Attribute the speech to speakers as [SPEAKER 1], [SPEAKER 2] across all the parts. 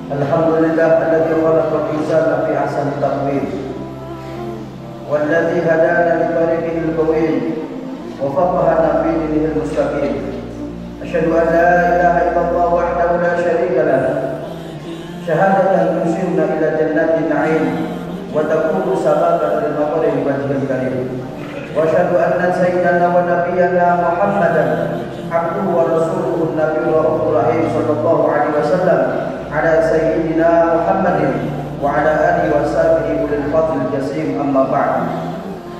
[SPEAKER 1] Alhamdulillah alladzi khalaqal insana fi ahsani taqwim walladzi hadana li tariqihil qawim wa faqahana fi dinihil mustaqim. Asyhadu an la ilaha illallah wahdahu la syarika lah syahadatan tusilna ila jannatin na'im wa takunu sababan lil maqarib wajhil karim. Wa asyhadu anna sayyidana wa nabiyyana Muhammadan abduhu wa rasuluhu nabiyyu rahim sallallahu alaihi wasallam ala sayyidina Muhammadin wa ala alihi wa sahbihi ulil fadl jasim amma ba'd.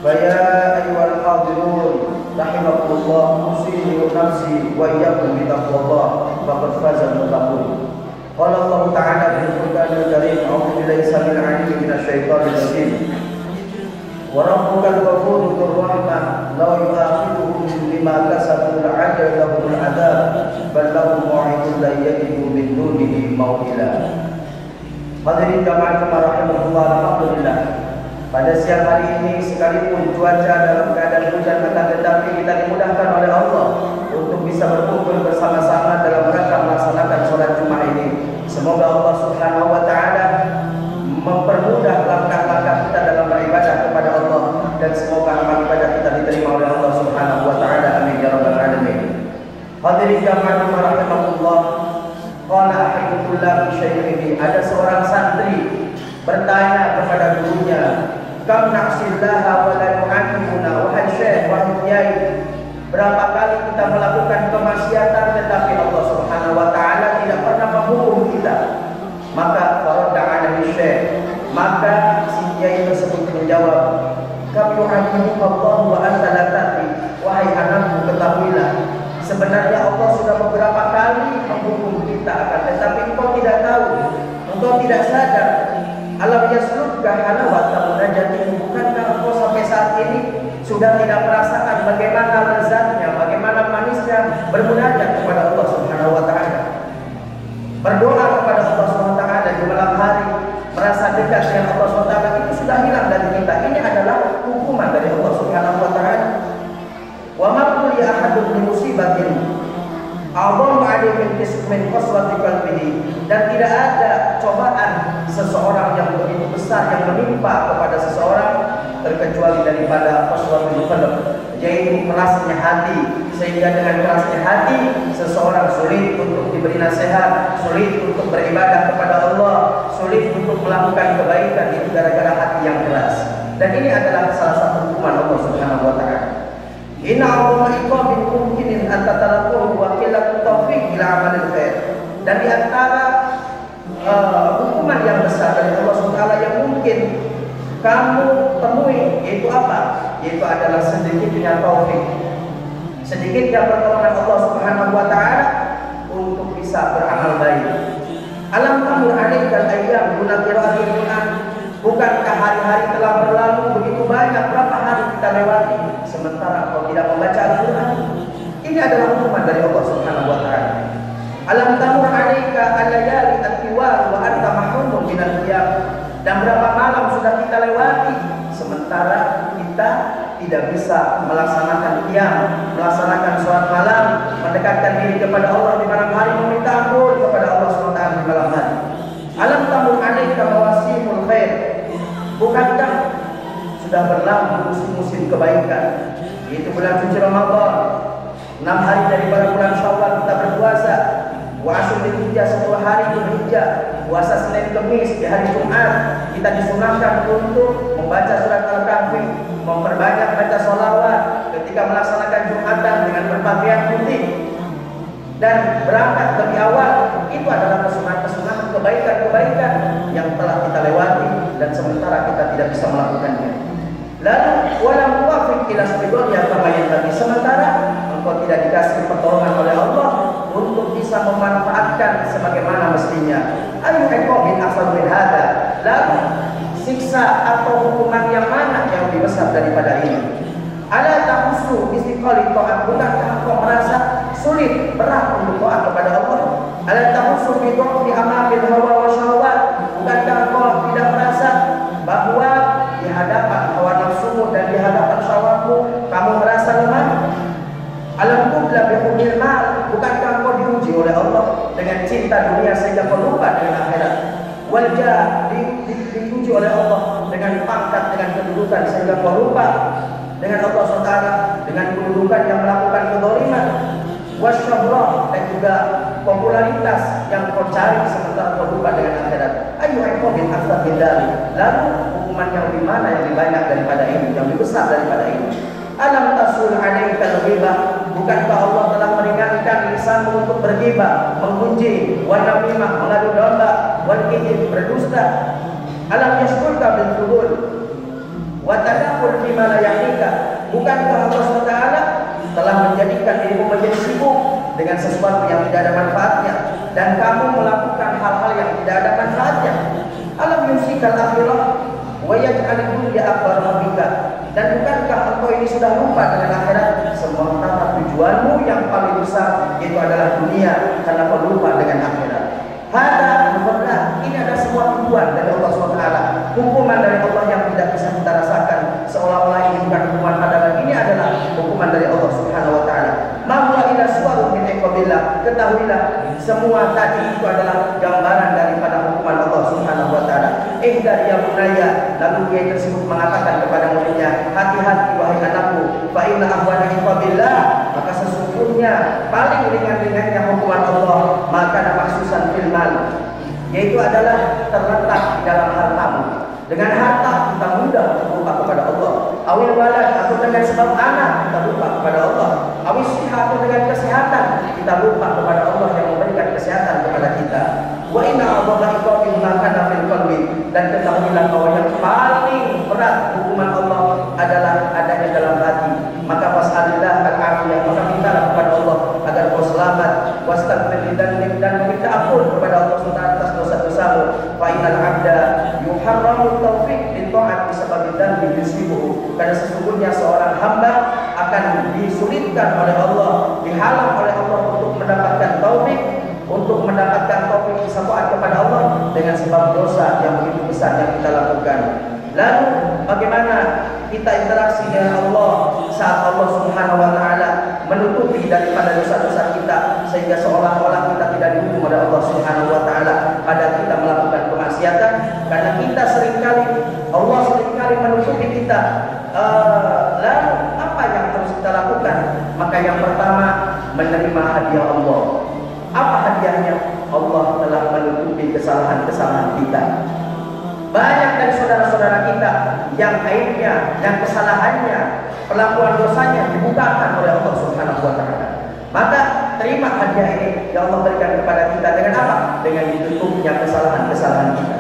[SPEAKER 1] Fa ya ayyuhal hadirun rahimakumullah usini wa nafsi wa iyyakum bi taqwallah faqad faza al-muttaqun. Qala Allah ta'ala fil Qur'anil Karim a'udzu billahi samil 'alim minasy syaithanir rajim. Wa rabbukal ghafurur rahman la yu'akhiduhum bima kasabu la'ajala lahumul 'adzab bal lahum maw'idun la yajidu min dunihi maw'ila. Hadirin jamaah rahimahullah, alhamdulillah. Pada siang hari ini sekalipun cuaca dalam keadaan hujan, akan tetapi kita dimudahkan oleh Allah untuk bisa berkumpul bersama-sama dalam rangka melaksanakan sholat Jumat ini. Semoga Allah Subhanahu wa taala mempermudah langkah-langkah kita dalam beribadah kepada Allah, dan semoga amal ibadah kita diterima oleh Allah Subhanahu wa taala. Amin ya rabbal alamin. Hadirin jamaah rahimahullah, qala ahadullah bi syaikhihi, ada seorang santri bertanya kepada gurunya, kam na'sillaha wa la yu'aqibuna, wahai syekh, wahai kiai, berapa kali kita melakukan kemaksiatan tetapi Allah Subhanahu wa taala tidak pernah menghukum kita. Maka faradda alaihi syekh, maka si kiai tersebut menjawab, kam yu'aqibuka Allah wa anta la tadri, wahai anakku, ketahuilah sebenarnya Allah sudah beberapa kali menghukum kita, akan tetapi engkau tidak tahu, engkau tidak sadar. Alam yaslukka halawata munajatin, bukankah engkau sampai saat ini sudah tidak merasakan bagaimana lezatnya, bagaimana manisnya bermunajat kepada Allah Subhanahu wa taala, berdoa kepada Allah Subhanahu wa taala di malam hari, merasa dekat dengan Allah Subhanahu wa taala, itu sudah hilang dari kita. Ini adalah hukuman dari Allah Subhanahu wa taala. Wa ma kulli ahadun bi musibatin a'dhamu 'alaihi min qaswati qalbihi, dan tidak ada cobaan seseorang yang begitu besar yang menimpa kepada seseorang terkecuali daripada qaswatul qalb, yaitu kerasnya hati. Sehingga dengan kerasnya hati seseorang sulit untuk diberi nasihat, sulit untuk beribadah kepada Allah, sulit untuk melakukan kebaikan, itu gara-gara hati yang keras. Dan ini adalah salah satu hukuman Allah Subhanahu wa taala. Inna Allah iqabil mumkinin an tatalaquhu wa qillatut taufiq ila amalil khair. Dan di antara hukuman yang besar dari Allah Subhanahu wa taala yang mungkin kamu temui, yaitu apa? Yaitu adalah sedikitnya taufik, sedikitnya pertolongan Allah Subhanahu wa taala untuk bisa beramal baik. Alam tamur alaikal ayyam guna qiraatil Quran, bukankah hari-hari telah berlalu begitu banyak, berapa hari kita lewati sementara kau tidak membaca Al-Quran? Ini adalah hukuman dari Allah Subhanahu wa taala. Alam tamur alaika al-layali at-tiwal wa anta mahrumun minal qiyam, dan berapa malam sudah kita lewati sementara kita tidak bisa melaksanakan qiyam, melaksanakan sholat malam, mendekatkan diri kepada Allah di malam hari, meminta ampun kepada Allah SWT di malam hari. Alam tamur alaika mawasimul khair, bukankah sudah berlalu musim-musim kebaikan, yaitu bulan suci Ramadan, 6 hari daripada bulan Syawal kita berpuasa, wa asyur dzulhijjah 10 hari Dzulhijjah, puasa Senin Kamis, di hari Jumat kita disunahkan untuk membaca surat Al-Kahfi, memperbanyak baca sholawat ketika melaksanakan Jumatan dengan berpakaian putih dan berangkat lebih awal. Itu adalah kesunahan-kesunahan kebaikan-kebaikan yang telah kita lewati dan sementara kita tidak bisa melakukannya. Lalu walam muwafiq ila sabillillah kama yanbaghi, sementara engkau tidak dikasih pertolongan oleh Allah untuk bisa memanfaatkan sebagaimana mestinya. Ayu iqabin asal min hada, lalu siksa atau hukuman yang mana yang lebih besar daripada ini? Ala tahussu istiqali ta'at, bukankah engkau merasa sulit, berat untuk taat kepada Allah? Ala tahussu bi dha'fi amabil hawa wa syahwat, bukankah engkau tidak merasa bahwa di hadapan hawa nafsumu dan di hadapan syahwatmu kamu merasa lemah? Alam tubla bi hubbil mal, bukankah engkau diuji oleh Allah dengan cinta dunia sehingga kau lupa dengan akhirat. Wajah diuji oleh Allah dengan pangkat, dengan kedudukan sehingga kau lupa dengan Allah SWT, dengan kedudukan yang melakukan kezaliman. Wasyabra, dan juga popularitas yang kau cari sementara kau lupa dengan akhirat. Ayu iqabin aktsar min dzalik. Lalu hukuman yang lebih mana yang lebih banyak daripada ini, yang lebih besar daripada ini? Alam tasul alaika ghibah, bukankah Allah telah meringankan lisanmu untuk berghibah, mengunci, wa namimah, mengadu domba, wal kadzib, berdusta. Alam yashkurka bil fudul wa tadabbur fi ma la ya'nika, bukankah Allah SWT telah menjadikan dirimu menjadi sibuk dengan sesuatu yang tidak ada manfaatnya dan kamu melakukan hal-hal yang tidak ada manfaatnya. Alam yusikal akhirah wa yaj'al dunya akbar rabbika, dan bukankah engkau ini sudah lupa dengan akhirat, sementara tujuanmu yang paling besar itu adalah dunia karena kau lupa dengan akhirat. Hada mufarrah, ini ada semua tujuan dari Allah SWT, hukuman dari Allah yang tidak bisa kita rasakan seolah-olah ini bukan hukuman adalah ini adalah hukuman dari Allah Subhanahu wa taala. Ma huwa ila suwarun min iqabillah, ketahuilah semua tadi itu adalah gambaran daripada hukuman Allah Subhanahu wa taala. Ihda ya bunayya, lalu dia tersebut mengatakan kepada muridnya, hati-hati wahai anakku, fa inna ahwana iqabillah, maka sesungguhnya paling ringan-ringannya hukuman Allah maka ada maksusan filman, yaitu adalah terletak di dalam hartamu. Dengan harta kita mudah lupa kepada Allah. Awil walad, atau dengan sebab anak kita lupa kepada Allah. Awil sihat, atau dengan kesehatan kita lupa kepada Allah yang memberikan kesehatan kepada kita. Wa inna Allaha iqabi ma kana fil qalbi, dan ketahuilah bahwa yang paling berat hukuman Allah adalah adanya dalam hati. Maka fas'alillah al-afiyah, maka mintalah kepada Allah agar kau selamat. Wastaghfir dan meminta ampun kepada Allah SWT atas dosa-dosamu. Fa innal 'abda yuharramu taufiq li ta'at bisabab dzambi yusibuhu, karena sesungguhnya seorang hamba akan disulitkan oleh Allah, dihalang oleh Allah untuk mendapatkan taufik, untuk mendapatkan taufik taat kepada Allah dengan sebab dosa yang begitu besar yang kita lakukan. Lalu bagaimana kita interaksi dengan Allah saat Allah Subhanahu wa taala menutupi daripada dosa-dosa kita sehingga seolah-olah kita tidak dihukum oleh Allah Subhanahu wa taala pada kita melakukan kemaksiatan, karena kita seringkali Allah seringkali menutupi kita. Lalu apa yang harus kita lakukan? Maka yang pertama, menerima hadiah Allah. Apa hadiahnya? Allah telah menutupi kesalahan-kesalahan kita. Banyak dari saudara-saudara kita yang aibnya, yang kesalahannya, pelakuan dosanya dibukakan oleh Allah Subhanahu wa taala. Maka terima hadiah ini yang Allah berikan kepada kita dengan apa? Dengan ditutupnya kesalahan-kesalahan kita.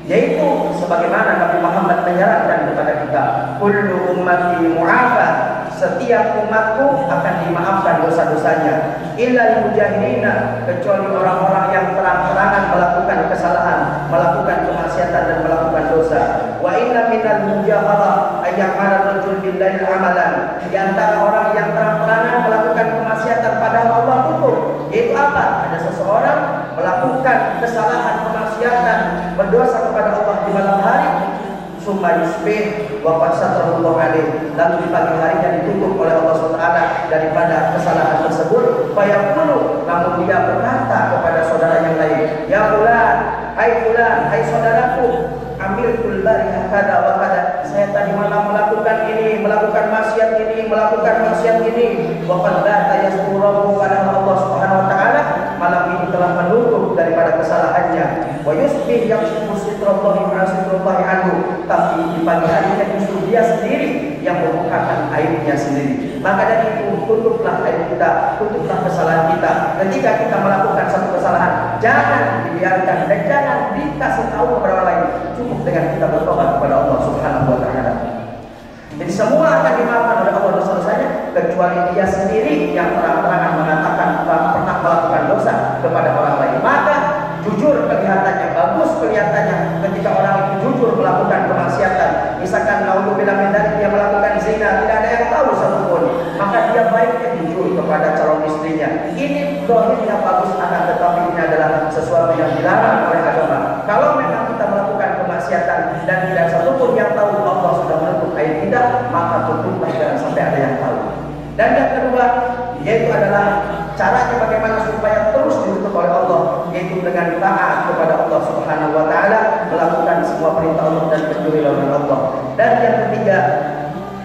[SPEAKER 1] Yaitu sebagaimana Nabi Muhammad menyarankan kepada kita, kullu ummati mu'afa, setiap umatku akan dimaafkan dosa-dosanya, illa mujahidina, kecuali orang-orang yang terang-terangan melakukan kesalahan, melakukan kemaksiatan dan melakukan dosa. Wa inna minal mujahalah ayyamara rajul billahi amalan, di antara orang yang terang-terangan melakukan kemaksiatan padahal Allah tutup, yaitu apa? Ada seseorang melakukan kesalahan, kemaksiatan, berdosa kepada Allah di malam hari, summa yusbih wa qad satarallahu alaih, lalu di pagi harinya ditutup oleh Allah SWT daripada kesalahan tersebut. Fayaqulu, namun dia berkata kepada saudara yang lain, ya fulan, hai saudaraku, amiltul barihah kada wa kada, saya tadi malam melakukan ini, melakukan maksiat ini, wa qad bata yasturahu, padahal Allah Subhanahu wa taala malam ini telah menutup daripada kesalahannya. Wa yusbih yakshifu sitrallahi wa sitrallahi anhu, tapi di pagi harinya justru dia sendiri yang membukakan aibnya sendiri. Maka dari itu, tutuplah aib kita, tutuplah kesalahan kita. Ketika kita melakukan satu kesalahan, jangan dibiarkan dan jangan dikasih tahu kepada orang lain. Cukup dengan kita bertobat kepada Allah Subhanahu wa taala. Jadi semua akan dimaafkan oleh Allah dosa-dosanya, kecuali dia sendiri yang terang-terangan mengatakan pernah melakukan dosa kepada orang lain. Maka jujur kelihatannya, bagus kelihatannya ketika orang itu jujur melakukan kemaksiatan. Misalkan naudzubillah min dzalik, dia melakukan zina, tidak ada yang tahu satupun, maka dia baiknya jujur kepada calon istrinya. Ini dohirnya bagus, akan tetapi ini adalah sesuatu yang dilarang oleh agama. Kalau memang kita melakukan kemaksiatan dan tidak satupun yang tahu, Allah sudah menutup aib kita, maka tutuplah, jangan sampai ada yang tahu. Dan yang kedua, yaitu adalah caranya bagaimana supaya dengan taat kepada Allah Subhanahu wa taala, melakukan semua perintah Allah dan menjauhi larangan Allah. Dan yang ketiga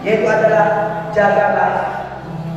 [SPEAKER 1] yaitu adalah jagalah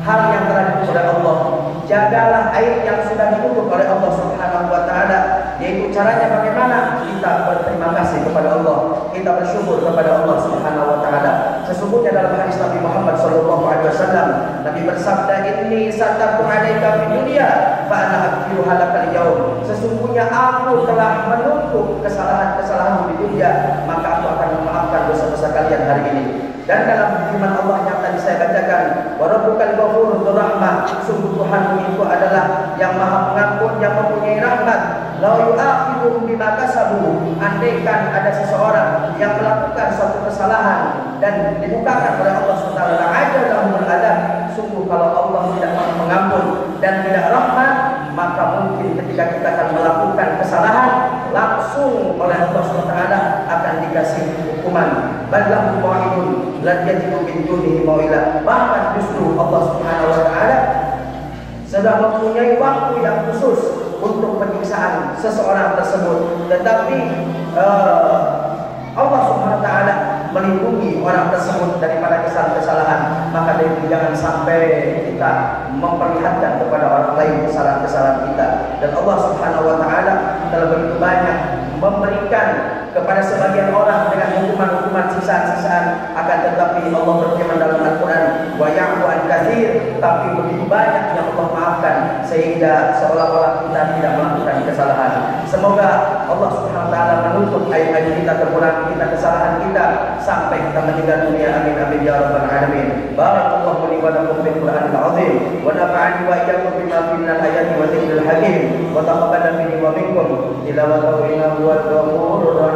[SPEAKER 1] hal yang telah ditutup oleh Allah. Jagalah air yang sudah ditutup oleh Allah Subhanahu wa taala. Yaitu caranya bagaimana kita berterima kasih kepada Allah, kita bersyukur kepada Allah Subhanahu wa taala. Sesungguhnya dalam hadis Nabi Muhammad sallallahu alaihi wasallam, Nabi bersabda, "Inni satartu 'alaika fid dunya fa ana aghfiruha lakal yaum." Sesungguhnya aku telah menutup kesalahan-kesalahanmu di dunia, maka aku akan memaafkan dosa-dosa kalian hari ini. Dan dalam firman Allah yang tadi saya bacakan, wa rabbukal ghafurur rahmah, sungguh Tuhanmu itu adalah yang Maha Pengampun, yang mempunyai rahmat. La yu'akhidhum bima kasabu, andaikan ada seseorang yang melakukan suatu kesalahan dan dibukakan oleh Allah SWT, la'ajadahumul adab, sungguh kalau Allah tidak Maha Pengampun dan tidak rahmat, maka mungkin ketika kita akan melakukan kesalahan langsung oleh Allah SWT akan dikasih hukuman. Ballahu mau'idun la yajidu min dunihi mau'ila. Bahkan justru Allah Subhanahu wa taala sudah mempunyai waktu yang khusus untuk penyiksaan seseorang tersebut, tetapi Allah Subhanahu wa taala melindungi orang tersebut daripada kesalahan-kesalahan. Maka dari itu jangan sampai kita memperlihatkan kepada orang lain kesalahan-kesalahan kita. Dan Allah Subhanahu wa taala telah begitu banyak memberikan kepada sebagian orang dengan hukuman-hukuman sisaan-sisaan, akan tetapi Allah berfirman dalam Al-Quran, wa ya'fu an katsir, tapi begitu banyak yang Allah maafkan sehingga seolah-olah kita tidak melakukan kesalahan. Semoga Allah Subhanahu wa taala menutup aib-aib kita, kekurangan kita, kesalahan kita sampai kita meninggal dunia. Amin amin ya rabbal alamin. Barakallahu li wa lakum bil Qur'anil azim wa nafa'ani wa iyyakum bima fihi minal ayati wa dzikril hakim wa taqabbal minni wa minkum tilawatahu innahu huwal ghafurur rahim.